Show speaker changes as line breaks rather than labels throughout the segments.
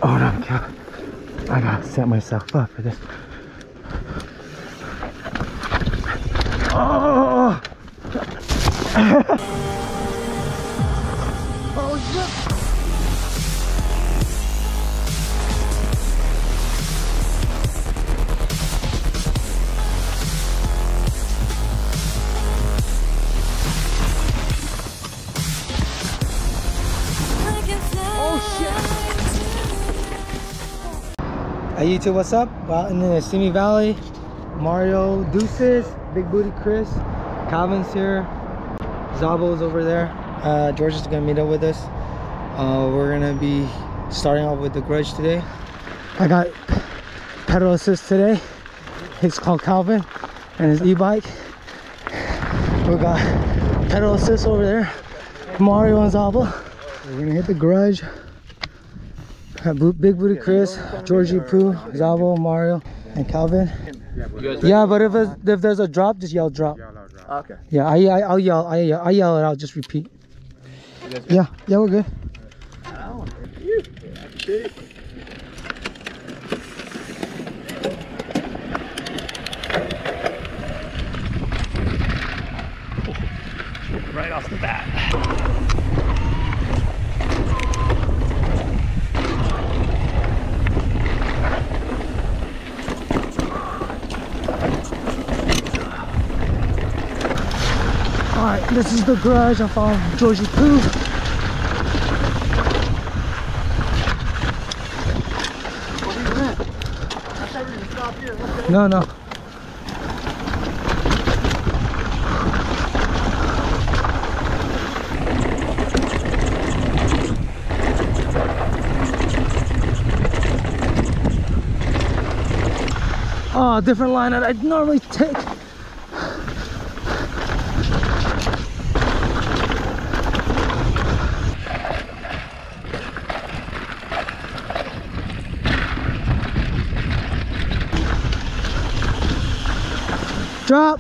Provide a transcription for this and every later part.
Oh no, I gotta set myself up for this. Oh! Oh shit! Hey YouTube, what's up? Well, in the Simi Valley, Mario, Deuces, Big Booty Chris, Calvin's here, Szabo's over there. George is gonna meet up with us. We're gonna be starting off with the Grudge today. I got pedal assist today. It's called Calvin and his e-bike. We got pedal assist over there, Mario and Szabo. We're gonna hit the Grudge. Big Booty Chris, Georgie Pooh, Szabo, Mario, and Calvin. Yeah, but if there's a drop, just yell drop.
Okay.
Yeah, I'll yell it out, just repeat. Yeah, we're good.
Right off the bat.
Alright, this is the Grudge. I'm following Georgie Pooh. No. Oh, different line that I'd normally take. Drop.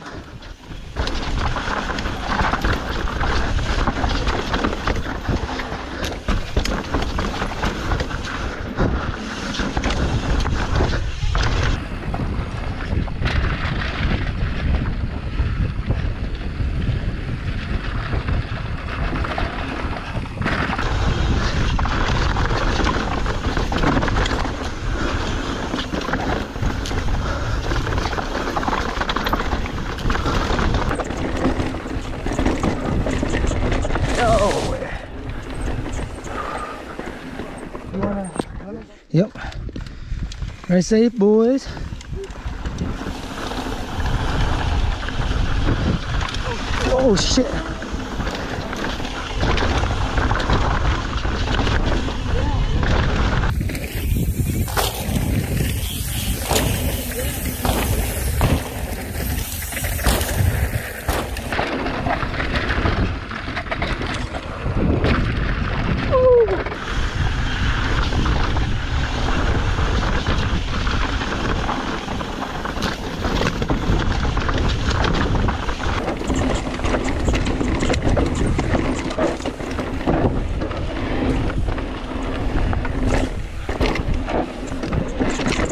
Yep. Very safe, boys. Oh shit.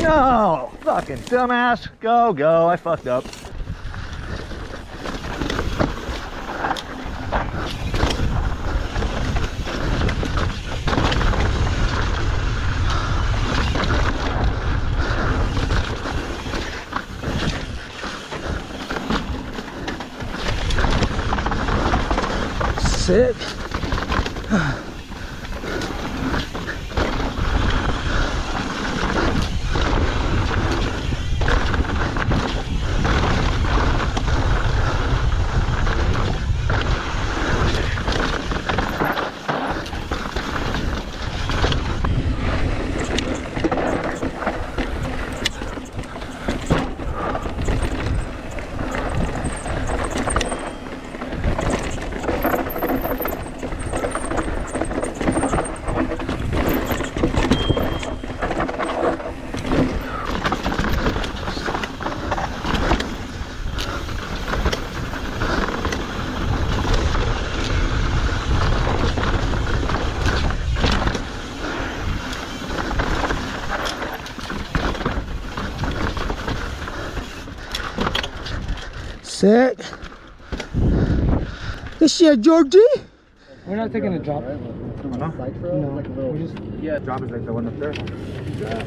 No! Fucking dumbass! Go! I fucked up.
Sick. Sick. Good shit, Georgie. We're not taking a drop.
No.
We're just...
Yeah, drop is like the one up there. Yeah.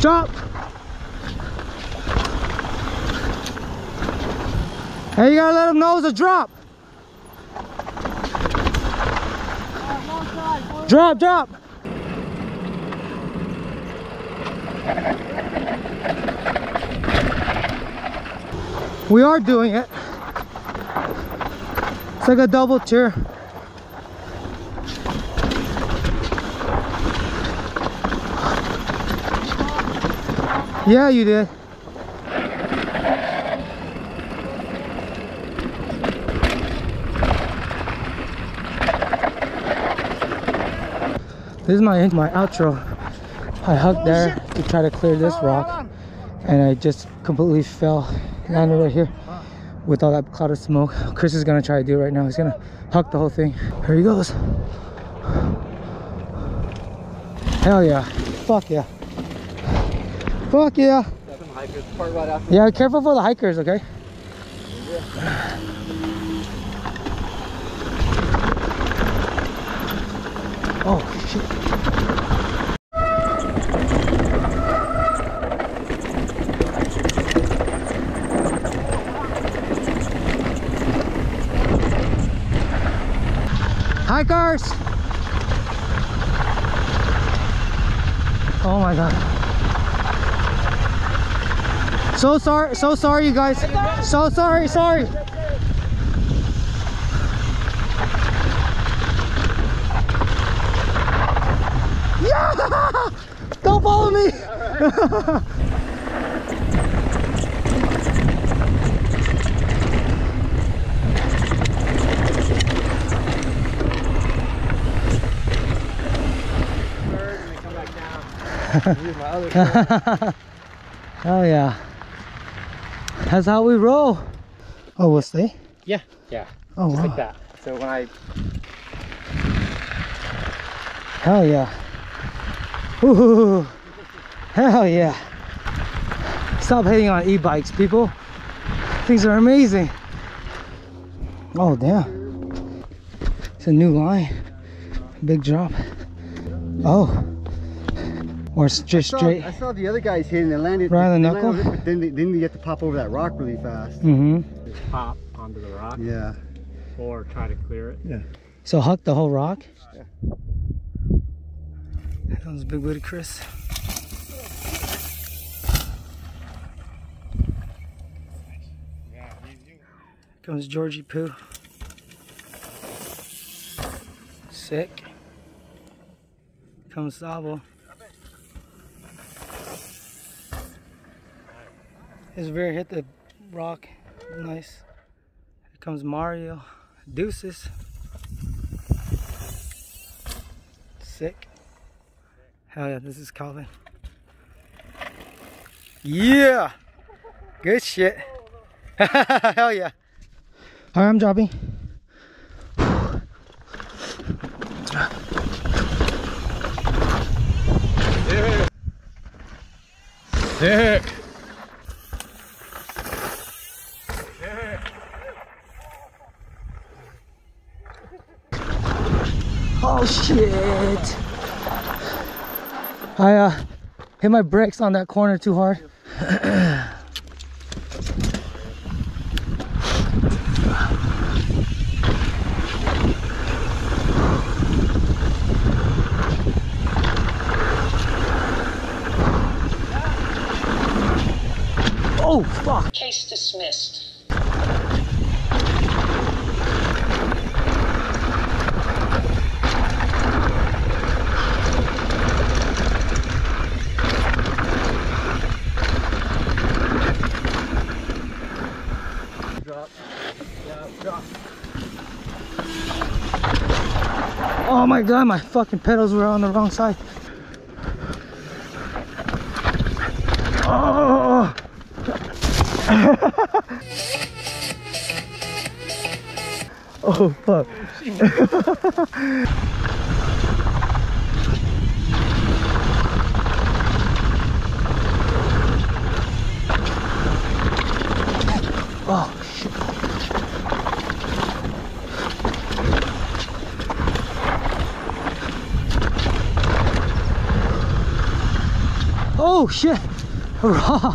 Drop. Hey, you gotta let them know it's a drop. Drop, drop. We are doing it. It's like a double tier. Yeah, you did. This is my outro. I hugged there to try to clear this rock, and I just completely fell, landed right here with all that cloud of smoke. Chris is gonna try to do it right now. He's gonna huck the whole thing. Here he goes. Hell yeah. Fuck yeah. Fuck yeah. Yeah, careful for the hikers, okay? Oh shit. Hikers! Oh my god. So sorry you guys. So sorry. Yeah! Don't follow me! Oh yeah. That's how we roll. Oh, we'll stay?
Yeah.
Oh,
just
wow.
like that. So when I...
Hell yeah. Ooh. Hell yeah. Stop hating on e-bikes, people. Things are amazing. Oh, damn. It's a new line. Big drop. Oh. Or it's just straight.
I saw the other guys hitting and landed
right on the knuckle.
But then they get to pop over that rock really fast.
Mm-hmm.
just pop onto the rock.
Yeah.
Or try to clear it.
Yeah.
So huck the whole rock?
Yeah.
Here comes Big Booty Chris. Here comes Georgie Poo. Sick. Here comes Szabo. His rear hit the rock. Nice. Here comes Mario. Deuces. Sick. Hell yeah, this is Calvin. Yeah! Good shit. Hell yeah. Alright, I'm dropping.
Sick.
Oh shit! I hit my brakes on that corner too hard. Oh fuck!
Case dismissed.
Oh my god, my fucking pedals were on the wrong side. Oh! Oh fuck. Oh shit. Oh shit. Raw.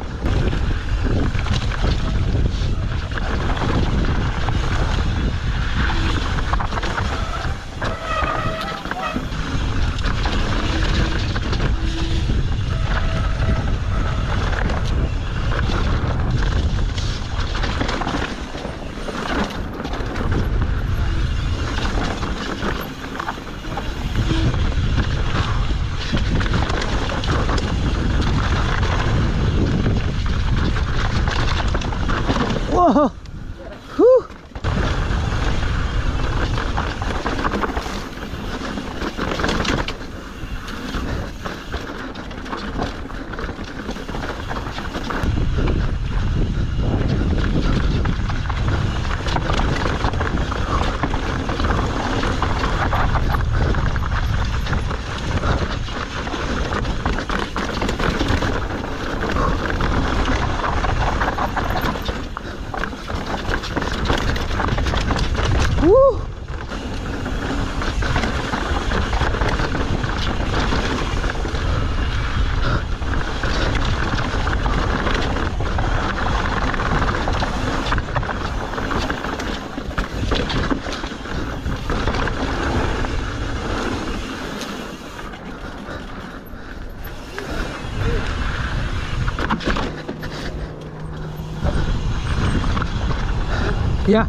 Whoa! Whew. Woo! Yeah.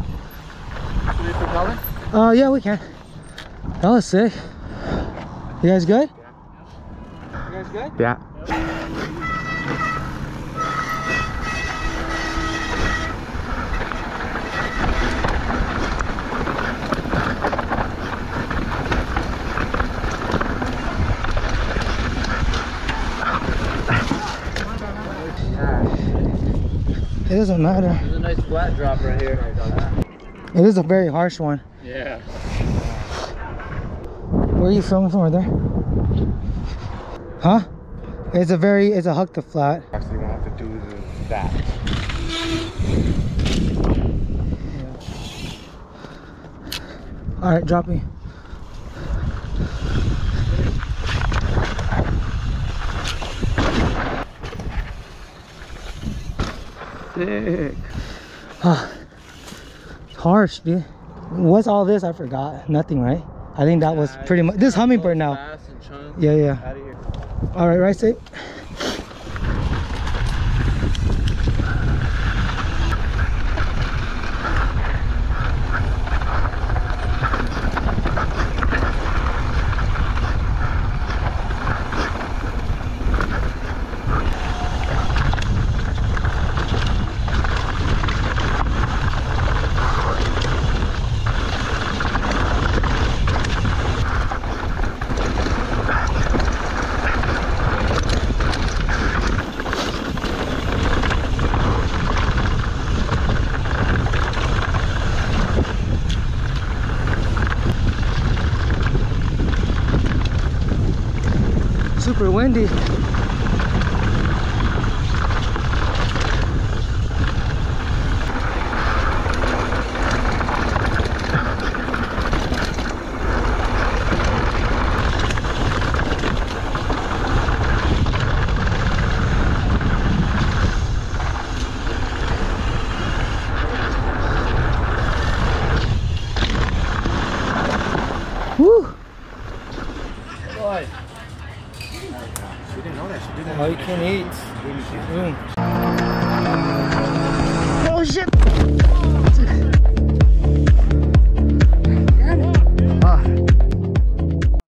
Yeah, we can. That was sick. You guys good?
You guys good?
Yeah.
It doesn't matter.
There's a nice flat drop right here.
It is a very harsh one.
Yeah.
Where are you filming from? Right there? Huh? It's a huck to flat.
Actually, we'll have to do that.
All right, drop me.
Sick.
Harsh, dude. What's all this? I forgot. Nothing, right? I think that was pretty much this Hummingbird now. Yeah, yeah.
Out of here.
All right, right safe. Super windy. Woo! Oh, you can eat. Oh shit!